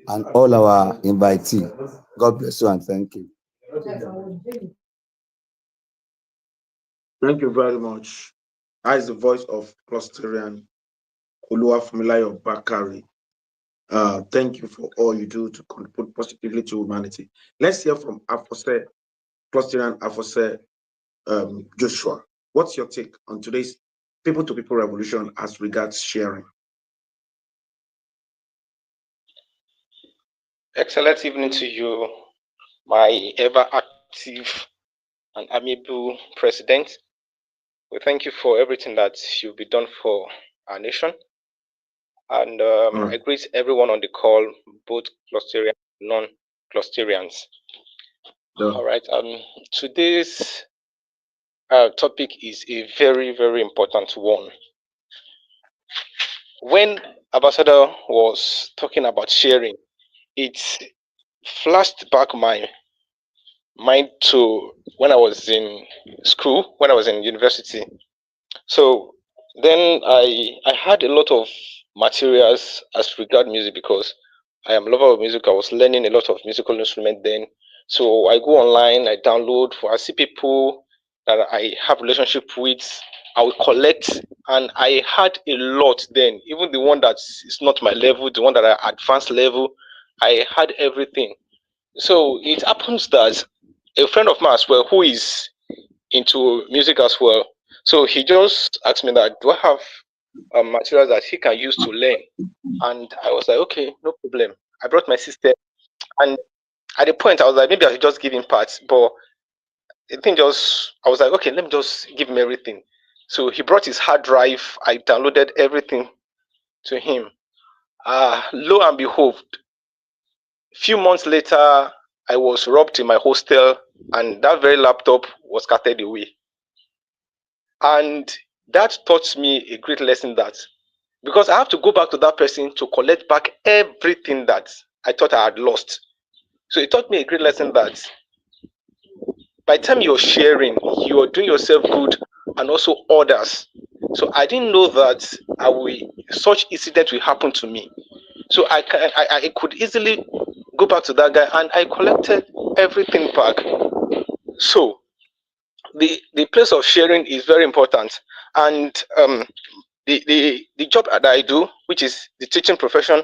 and all our invitees. God bless you and thank you. Thank you very much. I is the voice of Clusterian Oluwafunmilayo Bakare. Thank you for all you do to contribute positively to humanity. Let's hear from Afose, Clusterian Afose Joshua. What's your take on today's people-to-people revolution as regards sharing? Excellent evening to you, my ever active and amiable president. We thank you for everything that you've done for our nation. and All I right. greet everyone on the call, both Clusterians and non-Clusterians. Yeah. All right. Today's topic is a very, very important one. When Ambassador was talking about sharing, it flashed back my mind to when I was in school, when I was in university. So then I had a lot of materials as regard music because I am a lover of music. I was learning a lot of musical instrument then. So I go online, I download for I see people that I have relationship with, I will collect, and I had a lot then. Even the one that is not my level, the one that I advanced level, I had everything. So it happens that a friend of mine as well who is into music as well. So he just asked me that, do I have materials that he can use to learn? And I was like, okay, no problem. I brought my sister, and at the point I was like, maybe I should just give him parts, but the thing just, I was like, okay, let me just give him everything. So he brought his hard drive. I downloaded everything to him. Lo and behold, few months later, I was robbed in my hostel, and that very laptop was carted away. And that taught me a great lesson that because I have to go back to that person to collect back everything that I thought I had lost. So it taught me a great lesson that by the time you're sharing, you're doing yourself good and also others. So I didn't know that such incident will happen to me. So I could easily go back to that guy and I collected everything back. So the place of sharing is very important, and the job that I do, which is the teaching profession,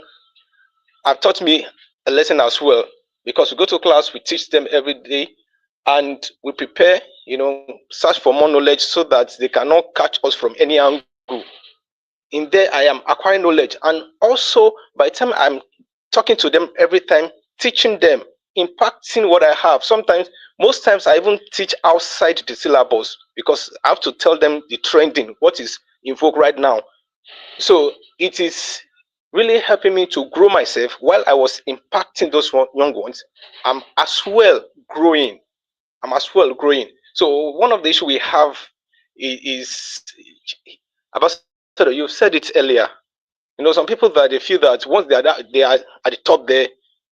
have taught me a lesson as well, because we go to class, we teach them every day, and we prepare, search for more knowledge so that they cannot catch us from any angle. In there I am acquiring knowledge, and also by the time I'm talking to them every time, teaching them, impacting what I have. Sometimes, most times I even teach outside the syllabus because I have to tell them the trending, what is in vogue right now. So it is really helping me to grow myself while I was impacting those young ones. I'm as well growing. I'm as well growing. So one of the issues we have is Ambassador, you said it earlier. Some people that they feel that once they are at the top there,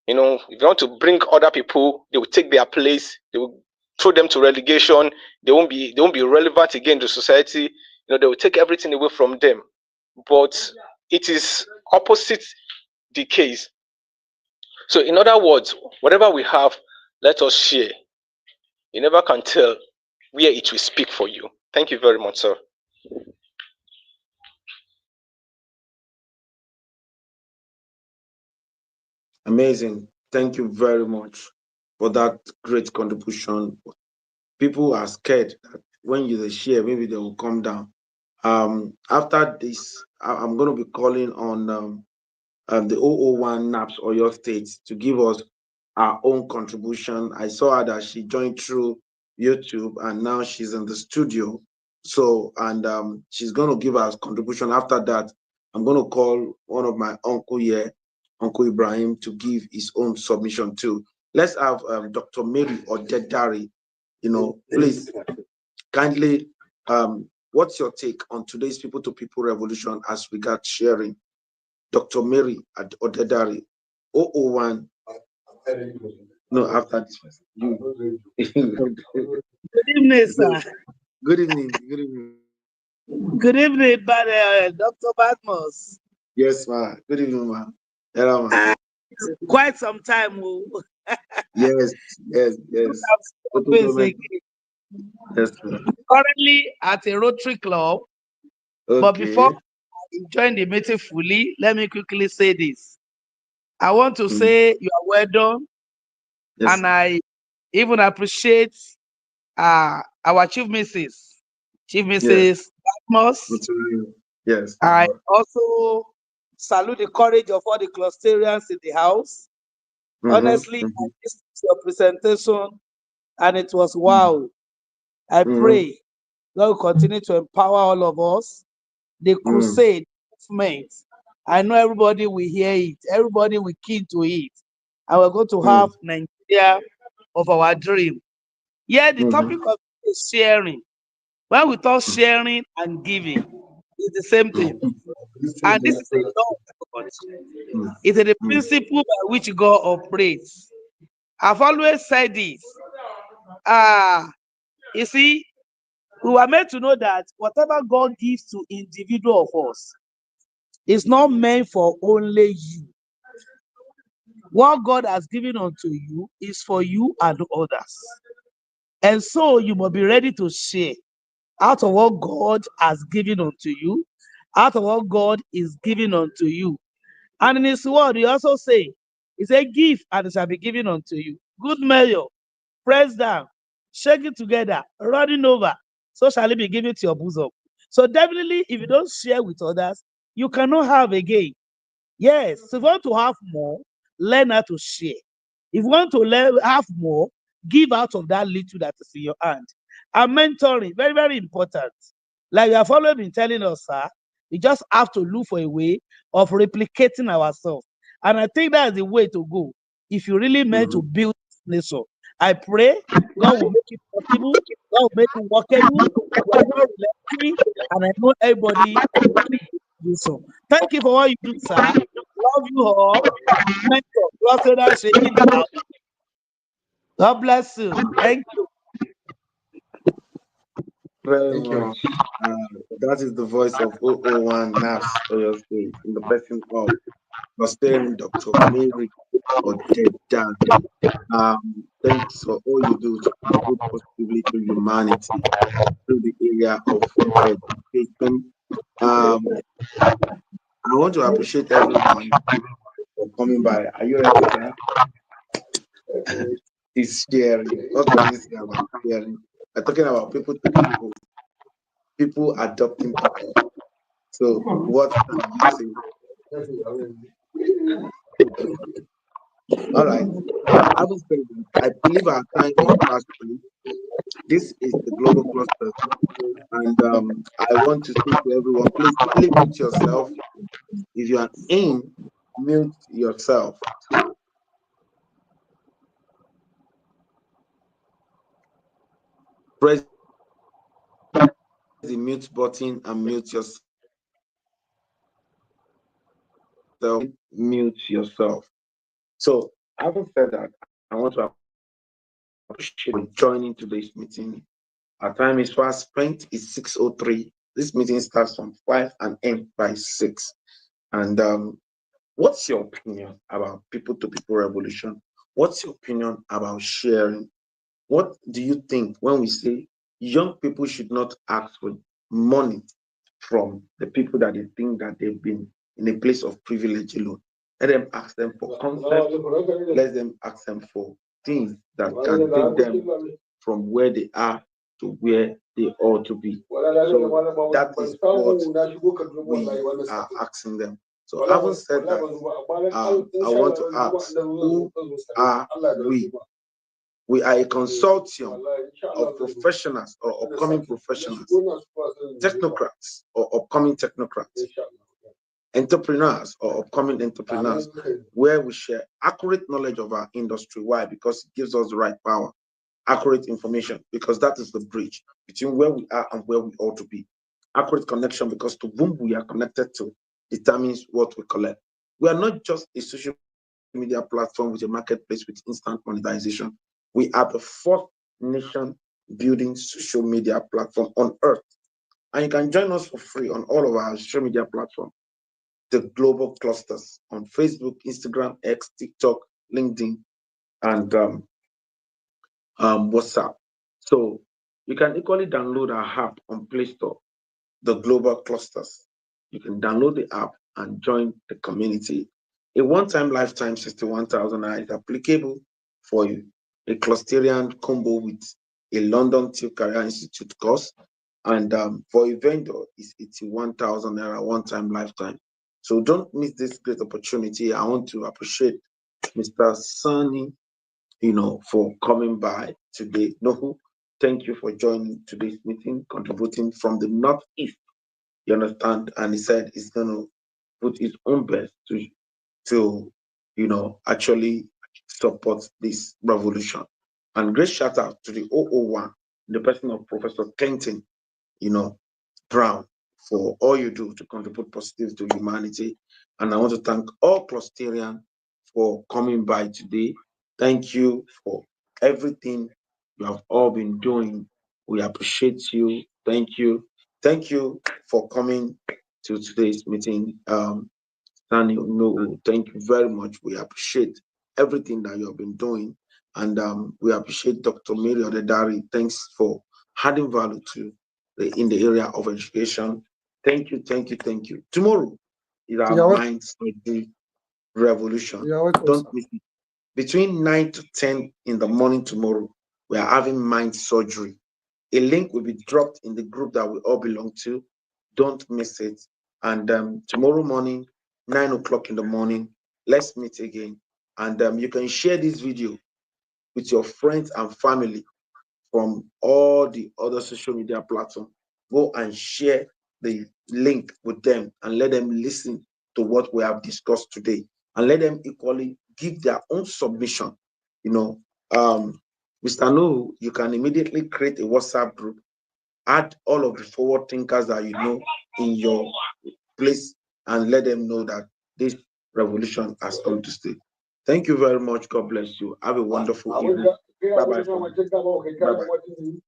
if you want to bring other people, they will take their place. They will throw them to relegation. They won't be relevant again to society. They will take everything away from them. But it is opposite the case. So in other words, whatever we have, let us share. You never can tell where it will speak for you. Thank you very much, sir. Amazing. Thank you very much for that great contribution. People are scared that when you share, maybe they will come down. After this, I'm going to be calling on the 001 NAPS or your state to give us our own contribution. I saw her that she joined through YouTube and now she's in the studio. So, and she's going to give us contribution. After that, I'm going to call one of my uncle here, Uncle Ibrahim, to give his own submission too. Let's have Dr. Mary Odedari, please kindly, what's your take on today's people-to-people revolution as regards sharing? Dr. Mary Odedari, 001. No, after this person. Good evening, sir. Good evening. Good evening. Good evening, Dr. Badmos. Yes, ma. Good evening, ma. Hello, ma. Quite some time. Yes. Yes, ma. Currently at a Rotary Club, Okay. but before I join the meeting fully, let me quickly say this. I want to say you are well done, yes, and I even appreciate our Chief Mrs. Badmos. Yes. I also salute the courage of all the Clusterians in the house. Honestly, I listened to your presentation and it was wow. I pray God will continue to empower all of us. The crusade movement I know everybody will hear it. Everybody will keen to it. And we're going to have Nigeria of our dream. Yeah, the topic of is sharing. When we talk sharing and giving, it's the same thing. And this is a law of God. It is the principle by which God operates. I've always said this. You see, we were meant to know that whatever God gives to individual of us is not meant for only you. What God has given unto you is for you and others. And so you must be ready to share out of what God has given unto you, out of what God is giving unto you. And in his word, he also say, he said, give and it shall be given unto you. Good measure, press down, shake it together, running over, so shall it be given to your bosom. So definitely, if you don't share with others, you cannot have again. Yes, so if you want to have more, learn how to share. If you want to have more, give out of that little that is in your hand. And mentoring, very, very important. Like you have always been telling us, sir, we just have to look for a way of replicating ourselves. And I think that's the way to go. If you really meant to build this nation, I pray God will make it possible, God will make it workable. We are not relenting, and I know everybody will do so. Thank you for what you do, sir. Love you all. Mentor, Blessed shaking the house. God bless you. Thank you. Very much. That is the voice of 001 NAS Oyo State in the person of Australian Dr. Mary Odedan. Thanks for all you do to contribute positively to humanity through the area of education. I want to appreciate everyone for coming by. Are you ready, sir? It's sharing. What can you say about sharing? We're talking about people to people adopting people. So what can you say? All right. I believe our time is past. This is the global cluster, and I want to say to everyone, please mute yourself. If you are in, mute yourself. Press the mute button and mute yourself. Mute yourself. So, having said that, I want to appreciate you joining today's meeting. Our time is fast spent. It's 6:03. This meeting starts from 5 and ends by 6. And what's your opinion about people-to-people revolution? What's your opinion about sharing? What do you think when we say young people should not ask for money from the people that they think that they've been in a place of privilege alone? Let them ask them for concept. Let them ask them for things that can take them from where they are to where they ought to be. So that is what we are asking them. So having said that, I want to ask, who are we? We are a consortium of professionals or upcoming professionals, technocrats or upcoming technocrats, entrepreneurs or upcoming entrepreneurs, where we share accurate knowledge of our industry. Why? Because it gives us the right power, accurate information, because that is the bridge between where we are and where we ought to be. Accurate connection, because to whom we are connected to determines what we collect. We are not just a social media platform with a marketplace with instant monetization. We are the fourth nation building social media platform on earth. And you can join us for free on all of our social media platforms, the global clusters on Facebook, Instagram, X, TikTok, LinkedIn, and WhatsApp. So you can equally download our app on Play Store, the global clusters. You can download the app and join the community. A one-time lifetime 61,000 is applicable for you. A Clusterian combo with a London Till Career Institute course, and for a vendor is 81,000 naira one-time lifetime. So don't miss this great opportunity. I want to appreciate Mr. Sunny, for coming by today. Nohu, thank you for joining today's meeting, contributing from the Northeast. You understand? And he said he's going to put his own best to actually support this revolution. And great shout out to the 001, the person of Professor Clinton, Brown, for all you do to contribute positive to humanity. And I want to thank all Clusterians for coming by today. Thank you for everything you have all been doing. We appreciate you. Thank you. Thank you for coming to today's meeting. Daniel, no, thank you very much. We appreciate everything that you have been doing. And we appreciate Dr. Mary Odedari. Thanks for adding value to in the area of education. Thank you, thank you, thank you. Tomorrow is our mind study revolution. Don't miss it. Between 9 to 10 in the morning tomorrow, we are having mind surgery. A link will be dropped in the group that we all belong to. Don't miss it. And tomorrow morning, 9 o'clock in the morning, let's meet again. And you can share this video with your friends and family from all the other social media platforms. Go and share the link with them and let them listen to what we have discussed today, and let them equally give their own submission. Mr. Nuhu, you can immediately create a WhatsApp group, add all of the forward thinkers that you know in your place, and let them know that this revolution has come to stay. Thank you very much. God bless you. Have a wonderful evening. Bye-bye. Bye-bye.